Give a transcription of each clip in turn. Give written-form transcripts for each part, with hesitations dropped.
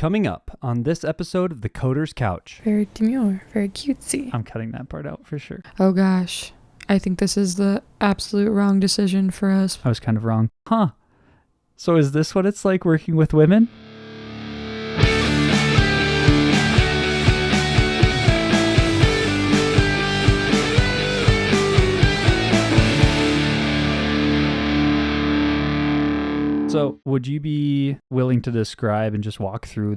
Coming up on this episode of The Coder's Couch. Very demure, very cutesy. I'm cutting that part out for sure. Oh gosh, I think this is the absolute wrong decision for us. I was kind of wrong. Huh. So is this what it's like working with women? So would you be willing to describe and just walk through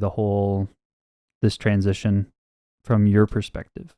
this transition from your perspective?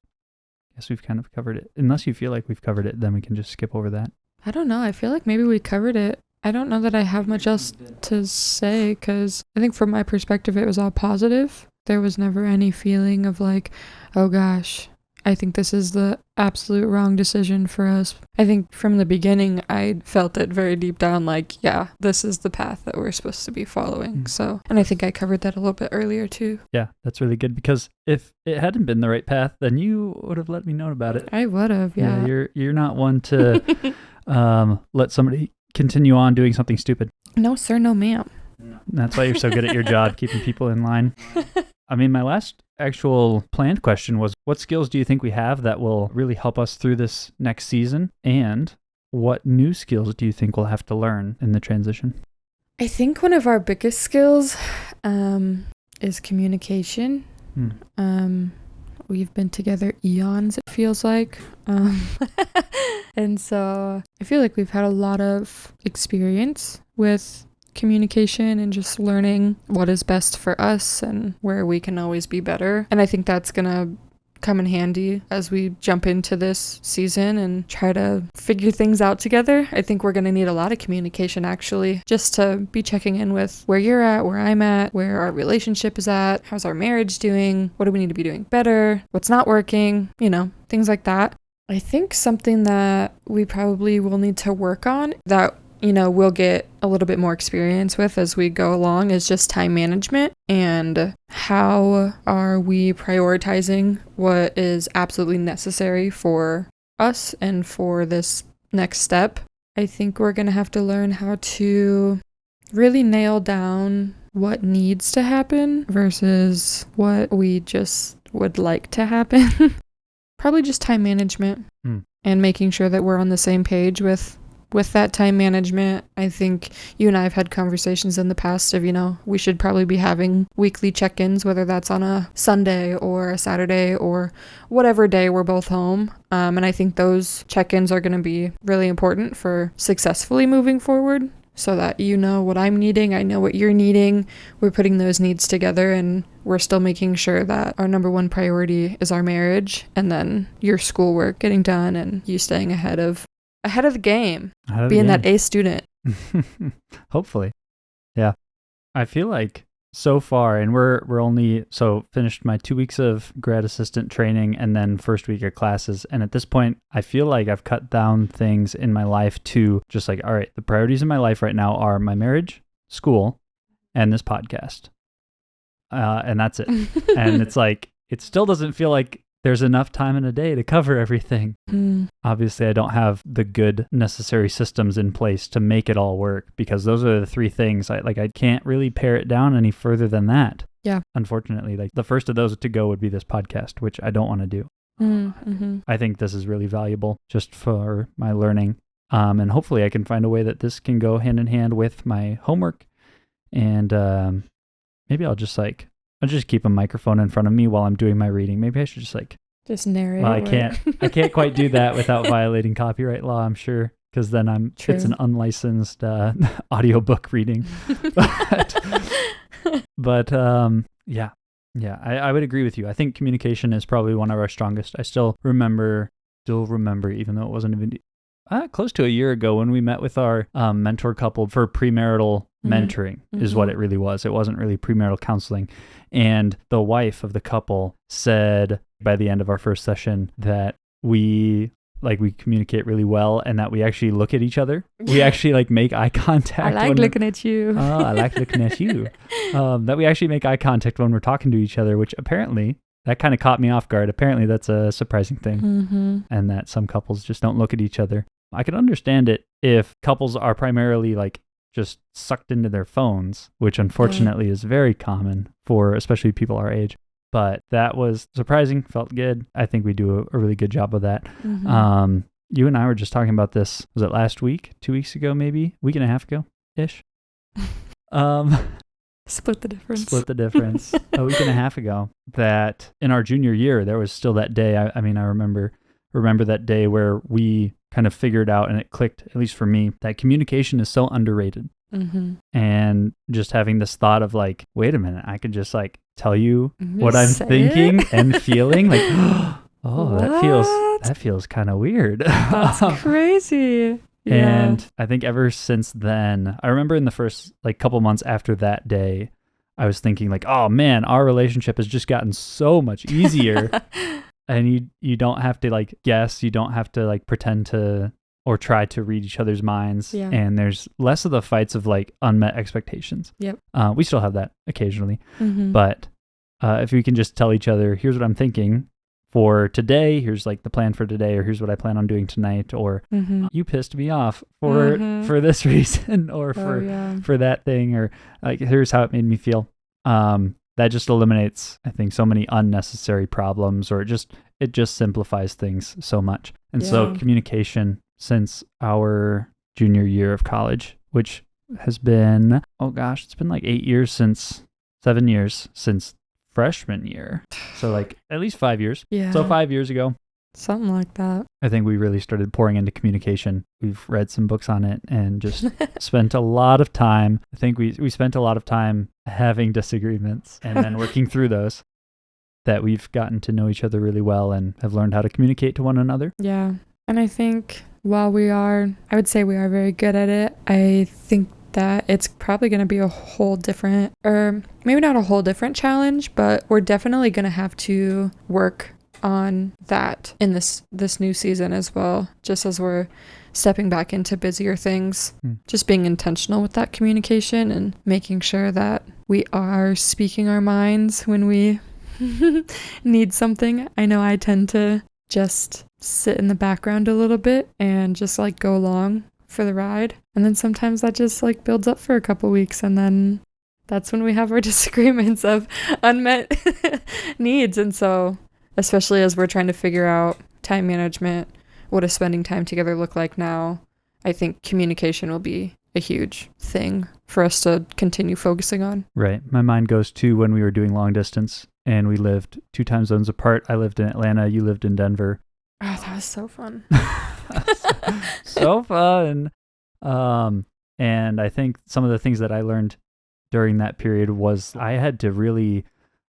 Guess we've kind of covered it. Unless you feel like we've covered it, then we can just skip over that. I don't know. I feel like maybe we covered it. I don't know that I have much else to say because I think from my perspective, it was all positive. There was never any feeling of like, oh gosh, I think this is the absolute wrong decision for us. I think from the beginning, I felt it very deep down like, yeah, this is the path that we're supposed to be following. So, and I think I covered that a little bit earlier too. Yeah, that's really good because if it hadn't been the right path, then you would have let me know about it. I would have, yeah. You're not one to let somebody continue on doing something stupid. No, sir, no, ma'am. That's why you're so good at your job, keeping people in line. I mean, my last actual planned question was, what skills do you think we have that will really help us through this next season? And what new skills do you think we'll have to learn in the transition? I think one of our biggest skills is communication. We've been together eons, it feels like. And so I feel like we've had a lot of experience with communication and just learning what is best for us and where we can always be better. And I think that's gonna come in handy as we jump into this season and try to figure things out together. I think we're gonna need a lot of communication actually, just to be checking in with where you're at, where I'm at, where our relationship is at, how's our marriage doing, what do we need to be doing better, what's not working, things like that. I think something that we probably will need to work on that we'll get a little bit more experience with as we go along is just time management and how are we prioritizing what is absolutely necessary for us and for this next step. I think we're going to have to learn how to really nail down what needs to happen versus what we just would like to happen. Probably just time management and making sure that we're on the same page with that time management. I think you and I have had conversations in the past of, we should probably be having weekly check-ins, whether that's on a Sunday or a Saturday or whatever day we're both home. And I think those check-ins are going to be really important for successfully moving forward so that what I'm needing, I know what you're needing. We're putting those needs together and we're still making sure that our number one priority is our marriage and then your schoolwork getting done and you staying ahead of the game, being that A student. Hopefully. Yeah. I feel like so far, and we're only, finished my 2 weeks of grad assistant training and then first week of classes. And at this point, I feel like I've cut down things in my life to just like, all right, the priorities in my life right now are my marriage, school, and this podcast. And that's it. And it's like, it still doesn't feel like there's enough time in a day to cover everything. Obviously, I don't have the good necessary systems in place to make it all work because those are the three things. I can't really pare it down any further than that. Yeah. Unfortunately, the first of those to go would be this podcast, which I don't want to do. I think this is really valuable just for my learning. And hopefully I can find a way that this can go hand in hand with my homework. And maybe I'll just keep a microphone in front of me while I'm doing my reading. Maybe I should just narrate. Well, I can't quite do that without violating copyright law, I'm sure, because then it's an unlicensed audiobook reading. But yeah, I would agree with you. I think communication is probably one of our strongest. I still remember, even though it wasn't even close to a year ago when we met with our mentor couple for premarital mentoring is what it really was. It wasn't really premarital counseling. And the wife of the couple said by the end of our first session that we communicate really well and that we actually look at each other. We actually make eye contact. I like looking at you. Oh, I like looking at you. That we actually make eye contact when we're talking to each other, which apparently that kind of caught me off guard. Apparently that's a surprising thing. And that some couples just don't look at each other. I could understand it if couples are primarily just sucked into their phones, which unfortunately is very common for especially people our age. But that was surprising, felt good. I think we do a really good job of that. Mm-hmm. You and I were just talking about this, was it last week, 2 weeks ago, maybe, week and a half ago-ish? Split the difference. Split the difference. A week and a half ago, that in our junior year, there was still that day. I mean, I remember that day where we kind of figured out, and it clicked, at least for me, that communication is so underrated. Mm-hmm. And just having this thought of like, wait a minute, I could just like tell you what I'm thinking and feeling, like, oh, that feels kind of weird. That's crazy. Yeah. And I think ever since then, I remember in the first like couple months after that day, I was thinking like, oh man, our relationship has just gotten so much easier. And you don't have to like guess, you don't have to like pretend to or try to read each other's minds. Yeah. And there's less of the fights of like unmet expectations. Yep. We still have that occasionally. Mm-hmm. But if we can just tell each other, here's what I'm thinking for today, here's like the plan for today, or here's what I plan on doing tonight, or you pissed me off for this reason, or for that thing, or like here's how it made me feel. That just eliminates, I think, so many unnecessary problems, or it just simplifies things so much. And so communication since our junior year of college, which has been, it's been like 7 years since freshman year. So like at least 5 years. Yeah. So 5 years ago. Something like that. I think we really started pouring into communication. We've read some books on it and just spent a lot of time. I think we spent a lot of time having disagreements and then working through those, that we've gotten to know each other really well and have learned how to communicate to one another. Yeah. And I think while I would say we are very good at it, I think that it's probably going to be a whole different, or maybe not a whole different challenge, but we're definitely going to have to work on that in this new season as well, just as we're stepping back into busier things. Just being intentional with that communication and making sure that we are speaking our minds when we need something. I know I tend to just sit in the background a little bit and just like go along for the ride, and then sometimes that just like builds up for a couple weeks, and then that's when we have our disagreements of unmet needs. And so especially as we're trying to figure out time management, what does spending time together look like now, I think communication will be a huge thing for us to continue focusing on. Right. My mind goes to when we were doing long distance and we lived 2 time zones apart. I lived in Atlanta, you lived in Denver. Oh, that was so fun. So fun. And I think some of the things that I learned during that period was I had to really,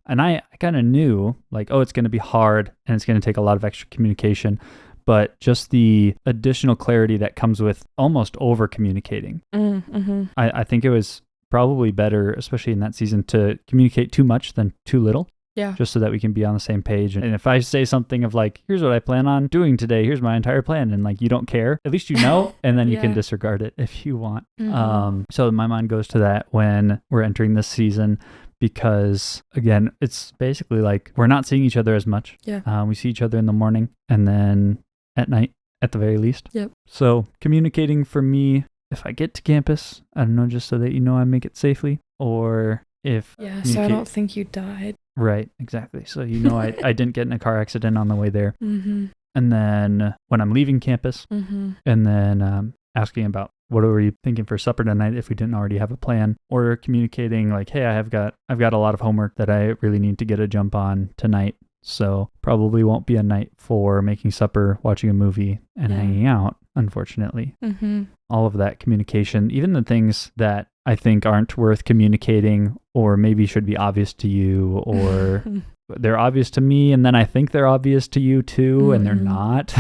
and I kind of knew like, it's going to be hard and it's going to take a lot of extra communication, but just the additional clarity that comes with almost over communicating. Mm-hmm. I think it was probably better, especially in that season, to communicate too much than too little. Yeah. Just so that we can be on the same page. And if I say something of like, here's what I plan on doing today, here's my entire plan, and like you don't care, at least you know, and then you can disregard it if you want. Mm-hmm. So my mind goes to that when we're entering this season, because again, it's basically like we're not seeing each other as much. Yeah. We see each other in the morning and then at night at the very least. Yep. So communicating for me, if I get to campus, I don't know, just so that you know I make it safely, or if... Yeah, so I don't think you died. Right, exactly. So you know I didn't get in a car accident on the way there. Mm-hmm. And then when I'm leaving campus, mm-hmm. and then asking about what are we thinking for supper tonight if we didn't already have a plan, or communicating like, hey, I've got a lot of homework that I really need to get a jump on tonight. So probably won't be a night for making supper, watching a movie, and hanging out, unfortunately. Mm-hmm. All of that communication, even the things that I think aren't worth communicating or maybe should be obvious to you, or they're obvious to me and then I think they're obvious to you too, and they're not.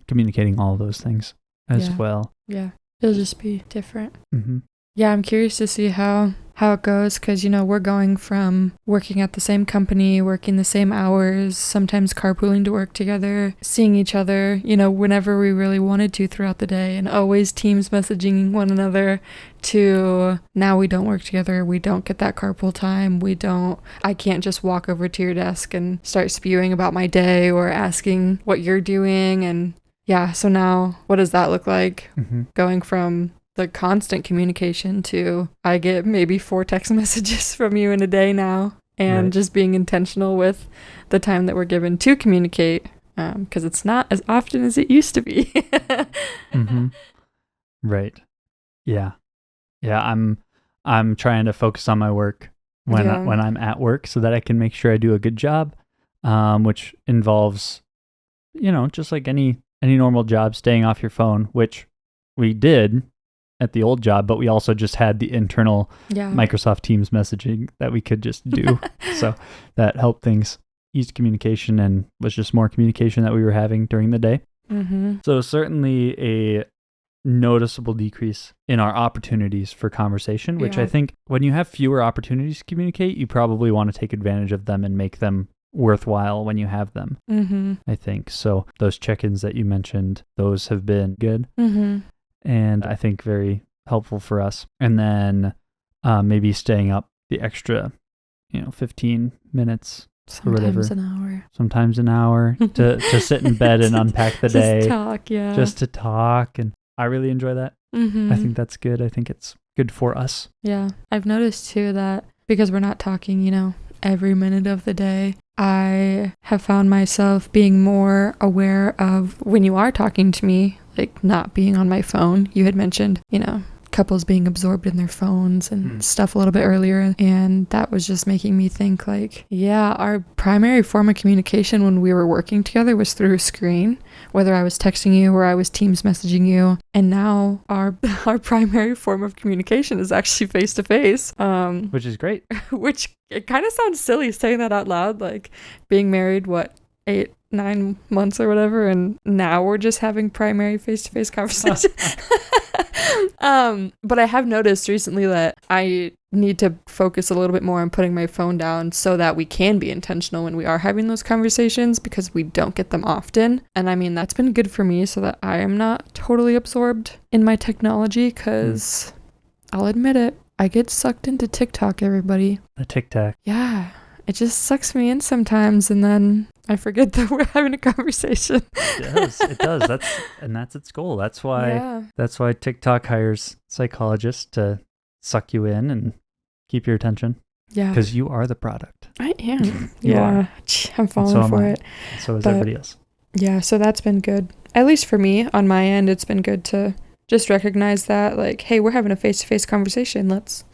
Communicating all of those things as well. Yeah, it'll just be different. Mm-hmm. Yeah, I'm curious to see how it goes, because, we're going from working at the same company, working the same hours, sometimes carpooling to work together, seeing each other, whenever we really wanted to throughout the day, and always Teams messaging one another, to now we don't work together, we don't get that carpool time, I can't just walk over to your desk and start spewing about my day or asking what you're doing. And yeah, so now what does that look like? Mm-hmm. Going from the constant communication to I get maybe 4 text messages from you in a day now, and Right. just being intentional with the time that we're given to communicate, because it's not as often as it used to be. Mm-hmm. Right. Yeah. Yeah. I'm trying to focus on my work when Yeah. when I'm at work so that I can make sure I do a good job, which involves, just like any normal job, staying off your phone, which we did at the old job, but we also just had the internal Yeah. Microsoft Teams messaging that we could just do. So that helped things, eased communication, and was just more communication that we were having during the day. Mm-hmm. So certainly a noticeable decrease in our opportunities for conversation, which Yeah. I think when you have fewer opportunities to communicate, you probably want to take advantage of them and make them worthwhile when you have them, Mm-hmm. I think. So those check-ins that you mentioned, those have been good Mm-hmm. and I think very helpful for us. And then maybe staying up the extra, 15 minutes, whatever. Sometimes an hour. sometimes an hour to sit in bed and unpack the day. Just talk, yeah. Just to talk. And I really enjoy that. Mm-hmm. I think that's good. I think it's good for us. Yeah. I've noticed too that because we're not talking, every minute of the day, I have found myself being more aware of when you are talking to me, like not being on my phone. You had mentioned, couples being absorbed in their phones and stuff a little bit earlier. And that was just making me think like, yeah, our primary form of communication when we were working together was through a screen, whether I was texting you or I was Teams messaging you. And now our primary form of communication is actually face to face. Which is great. Which it kind of sounds silly saying that out loud, like being married, 8-9 months or whatever, and now we're just having primary face-to-face conversations. But I have noticed recently that I need to focus a little bit more on putting my phone down so that we can be intentional when we are having those conversations, because we don't get them often. And I mean, that's been good for me so that I am not totally absorbed in my technology, because I'll admit it, I get sucked into TikTok, everybody. The tic-tac. Yeah. It just sucks me in sometimes, and then I forget that we're having a conversation. It does. That's its goal. That's why TikTok hires psychologists to suck you in and keep your attention. Yeah. Because you are the product. I am. You yeah. are. I'm falling for it. So is But everybody else. Yeah, so that's been good. At least for me, on my end, it's been good to just recognize that, like, hey, we're having a face-to-face conversation. Let's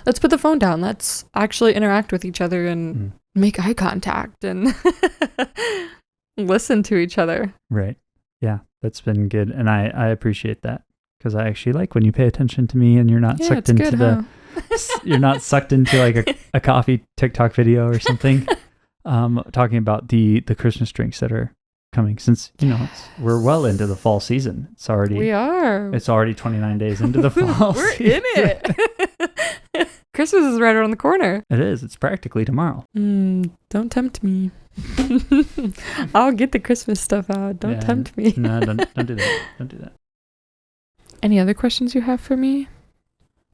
put the phone down. Let's actually interact with each other and make eye contact and listen to each other. Right. Yeah, that's been good. And I appreciate that, because I actually like when you pay attention to me and you're not sucked into you're not sucked into like a coffee TikTok video or something. Talking about the Christmas drinks that are coming, since we're well into the fall season. It's already 29 days into the fall We're season. in it. Christmas is right around the corner. It is. It's practically tomorrow. Don't tempt me. I'll get the Christmas stuff out. Don't tempt me. No, don't do that. Don't do that. Any other questions you have for me,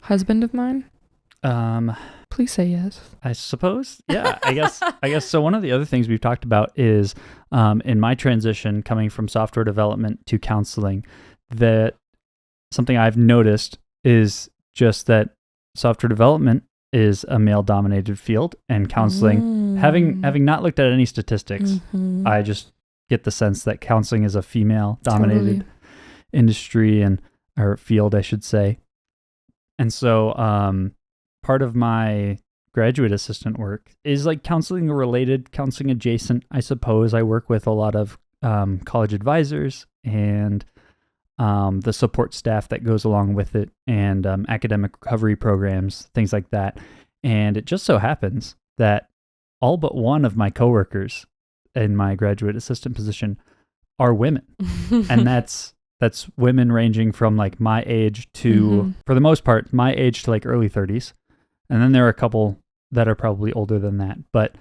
husband of mine? Please say yes. I suppose. Yeah, I guess so. One of the other things we've talked about is in my transition coming from software development to counseling, that something I've noticed is just that software development is a male-dominated field, and counseling, having not looked at any statistics, I just get the sense that counseling is a female-dominated industry or field, I should say. And so part of my graduate assistant work is like counseling related, counseling adjacent, I suppose. I work with a lot of college advisors and the support staff that goes along with it, and academic recovery programs, things like that. And it just so happens that all but one of my coworkers in my graduate assistant position are women. And that's women ranging from like my age to, for the most part, my age to like early 30s. And then there are a couple that are probably older than that. But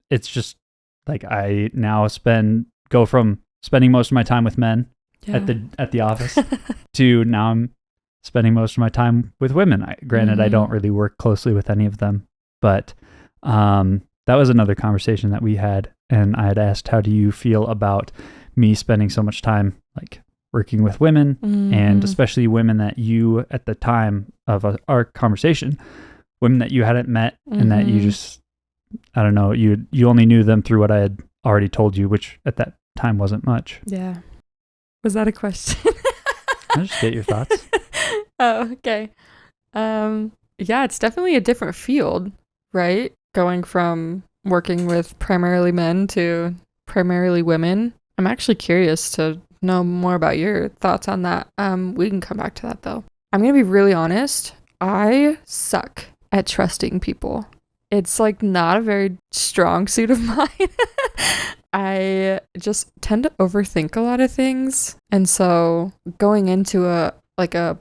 it's just like I now go from spending most of my time with men at the office to now I'm spending most of my time with women. Granted, I don't really work closely with any of them, but that was another conversation that we had, and I had asked, how do you feel about me spending so much time like working with women, Mm-hmm. and especially women that you, at the time of our conversation, women that you hadn't met and that you just, I don't know, you only knew them through what I had already told you, which at that time wasn't much. Yeah. Was that a question? I'll just get your thoughts. Oh, okay. Yeah, it's definitely a different field, right? Going from working with primarily men to primarily women. I'm actually curious to know more about your thoughts on that. We can come back to that though. I'm gonna be really honest. I suck at trusting people. It's like not a very strong suit of mine. I just tend to overthink a lot of things. And so going into a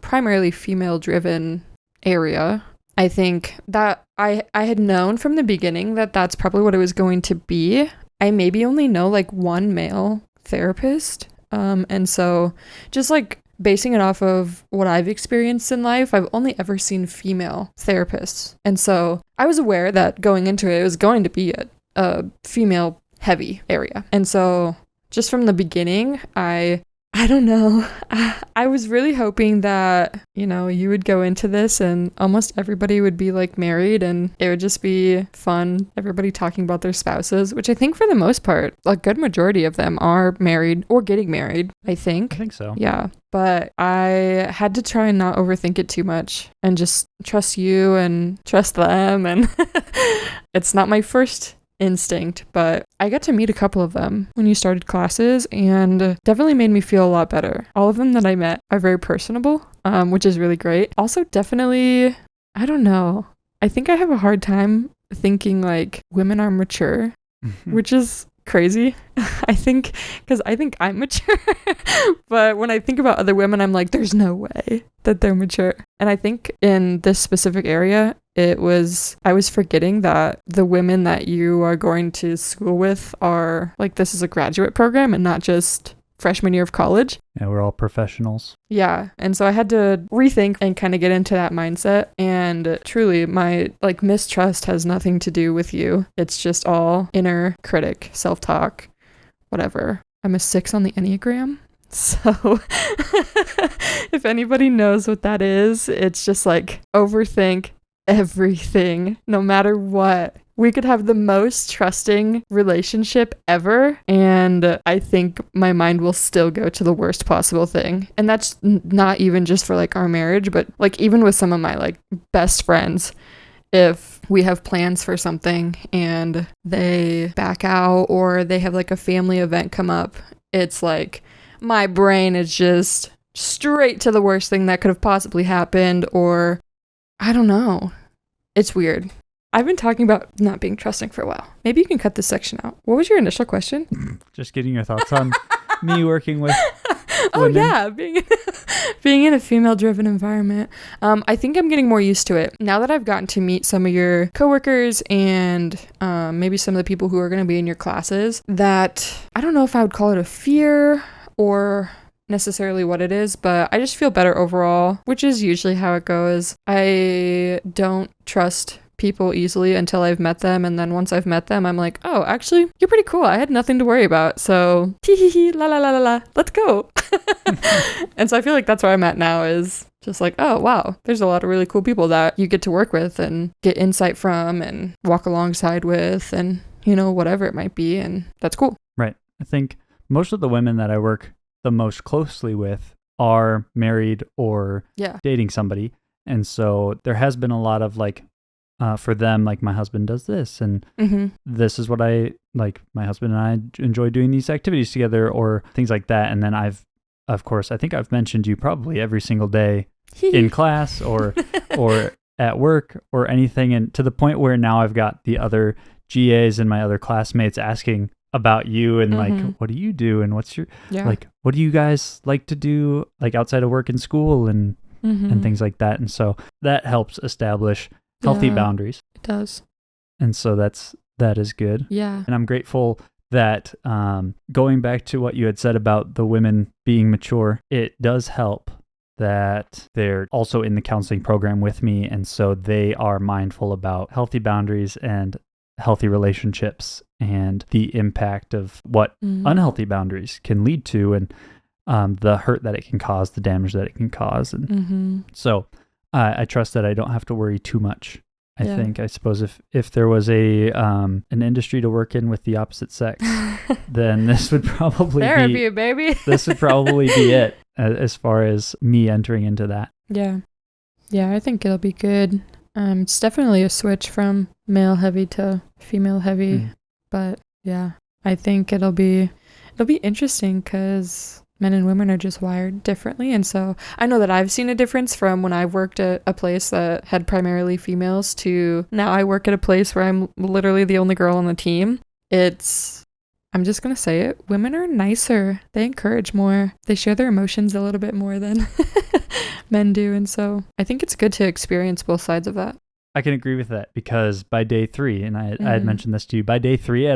primarily female driven area, I think that I had known from the beginning that that's probably what it was going to be. I maybe only know like one male therapist. And so just like basing it off of what I've experienced in life, I've only ever seen female therapists. And so I was aware that going into it was going to be a female heavy area. And so just from the beginning, I don't know. I was really hoping that, you would go into this and almost everybody would be like married and it would just be fun. Everybody talking about their spouses, which I think for the most part, a good majority of them are married or getting married, I think. I think so. Yeah. But I had to try and not overthink it too much and just trust you and trust them. And it's not my first instinct, but I got to meet a couple of them when you started classes and definitely made me feel a lot better. All of them that I met are very personable, which is really great. Also, definitely, I don't know. I think I have a hard time thinking like women are mature, which is crazy. I think I'm mature, but when I think about other women, I'm like, there's no way that they're mature. And I think in this specific area, I was forgetting that the women that you are going to school with are like, this is a graduate program and not just freshman year of college. Yeah, we're all professionals. Yeah. And so I had to rethink and kind of get into that mindset. And truly, my like mistrust has nothing to do with you. It's just all inner critic, self-talk, whatever. I'm a 6 on the Enneagram. So if anybody knows what that is, it's just like overthink everything, no matter what. We could have the most trusting relationship ever, and I think my mind will still go to the worst possible thing. And that's not even just for like our marriage, but like even with some of my like best friends, if we have plans for something and they back out or they have like a family event come up, it's like my brain is just straight to the worst thing that could have possibly happened, or I don't know. It's weird. I've been talking about not being trusting for a while. Maybe you can cut this section out. What was your initial question? Just getting your thoughts on me working with Oh women. yeah, being in a female-driven environment. I think I'm getting more used to it now that I've gotten to meet some of your coworkers and maybe some of the people who are going to be in your classes. That I don't know if I would call it a fear or necessarily what it is, but I just feel better overall, which is usually how it goes. I don't trust people easily until I've met them, and then once I've met them, I'm like, oh, actually, you're pretty cool. I had nothing to worry about, so tee hee hee, la la la la la, let's go. And so I feel like that's where I'm at now, is just like, oh wow, there's a lot of really cool people that you get to work with and get insight from and walk alongside with, and whatever it might be, and that's cool. Right. I think most of the women that I work the most closely with are married or dating somebody, and so there has been a lot of like for them, like, my husband does this and this is what I like, my husband and I enjoy doing these activities together, or things like that. And then of course I think I've mentioned you probably every single day in class or at work or anything, and to the point where now I've got the other GAs and my other classmates asking about you and like, what do you do and what's your like, what do you guys like to do like outside of work and school and things like that. And so that helps establish healthy boundaries. It does. And so that is good. Yeah. And I'm grateful that going back to what you had said about the women being mature, it does help that they're also in the counseling program with me, and so they are mindful about healthy boundaries and healthy relationships and the impact of what unhealthy boundaries can lead to. And the hurt that it can cause, the damage that it can cause. And so I trust that I don't have to worry too much. I suppose if there was an industry to work in with the opposite sex, then this would probably therapy, baby. This would probably be it as far as me entering into that. Yeah. Yeah, I think it'll be good. It's definitely a switch from male heavy to female heavy, but yeah, I think it'll be interesting because men and women are just wired differently. And so I know that I've seen a difference from when I worked at a place that had primarily females to now I work at a place where I'm literally the only girl on the team. I'm just going to say it. Women are nicer. They encourage more. They share their emotions a little bit more than men do. And so I think it's good to experience both sides of that. I can agree with that because by day 3, and I had mentioned this to you, by day 3,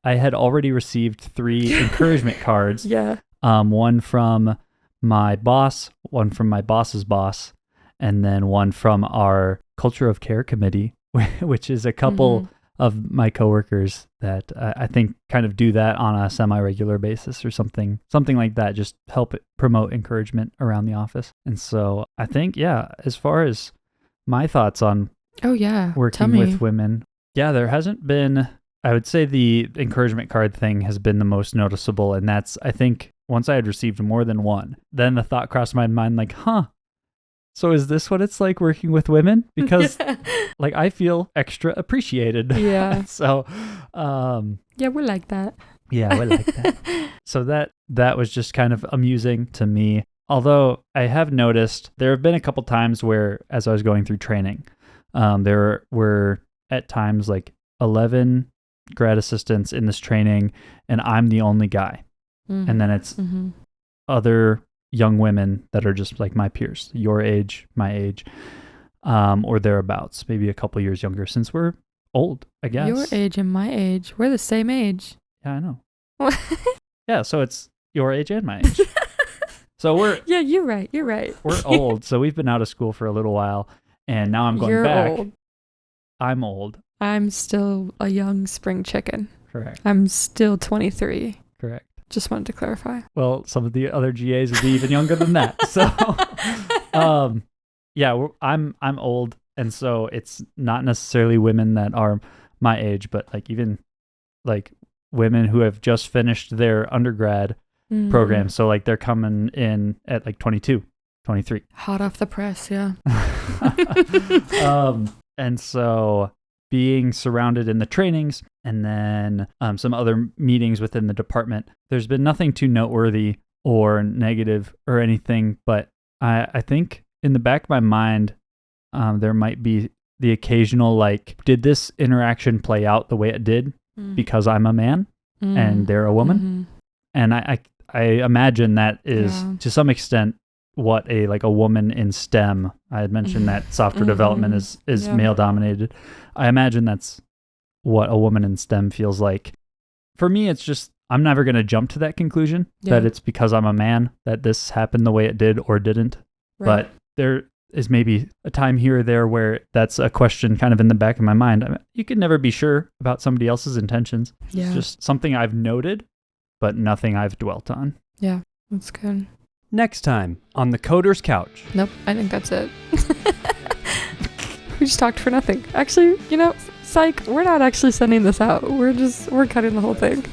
I had already received 3 encouragement cards. Yeah. One from my boss, one from my boss's boss, and then one from our Culture of Care Committee, which is a couple of my coworkers that I think kind of do that on a semi-regular basis or something like that, just help promote encouragement around the office. And so I think, as far as my thoughts on working with women, there hasn't been, I would say the encouragement card thing has been the most noticeable. And that's, I think, once I had received more than one, then the thought crossed my mind like, so is this what it's like working with women? Because like I feel extra appreciated. Yeah. So, we're like that. Yeah, we're like that. So that was just kind of amusing to me. Although I have noticed there have been a couple times where, as I was going through training, there were at times like 11 grad assistants in this training, and I'm the only guy. And then it's other young women that are just like my peers, your age, my age, or thereabouts, maybe a couple years younger since we're old, I guess. Your age and my age, we're the same age. Yeah, I know. Yeah, so it's your age and my age. So we're... Yeah, you're right. We're old, so we've been out of school for a little while, and now I'm going back. Old. I'm old. I'm still a young spring chicken. Correct. I'm still 23. Correct. Just wanted to clarify. Well, some of the other GAs would be even younger than that. So, I'm old, and so it's not necessarily women that are my age, but like even like women who have just finished their undergrad program. So like they're coming in at like 22, 23. Hot off the press, yeah. And so being surrounded in the trainings and then some other meetings within the department, there's been nothing too noteworthy or negative or anything, but I think in the back of my mind, there might be the occasional, like, did this interaction play out the way it did because I'm a man and they're a woman? And I imagine that is to some extent what a woman in STEM, I had mentioned that software development is male dominated. I imagine that's what a woman in STEM feels like. For me, it's just, I'm never going to jump to that conclusion that it's because I'm a man that this happened the way it did or didn't. Right. But there is maybe a time here or there where that's a question kind of in the back of my mind. I mean, you can never be sure about somebody else's intentions. Yeah. It's just something I've noted, but nothing I've dwelt on. Yeah, that's good. Next time on the Coder's Couch. Nope, I think that's it. We just talked for nothing. Actually, psych, we're not actually sending this out. We're cutting the whole thing.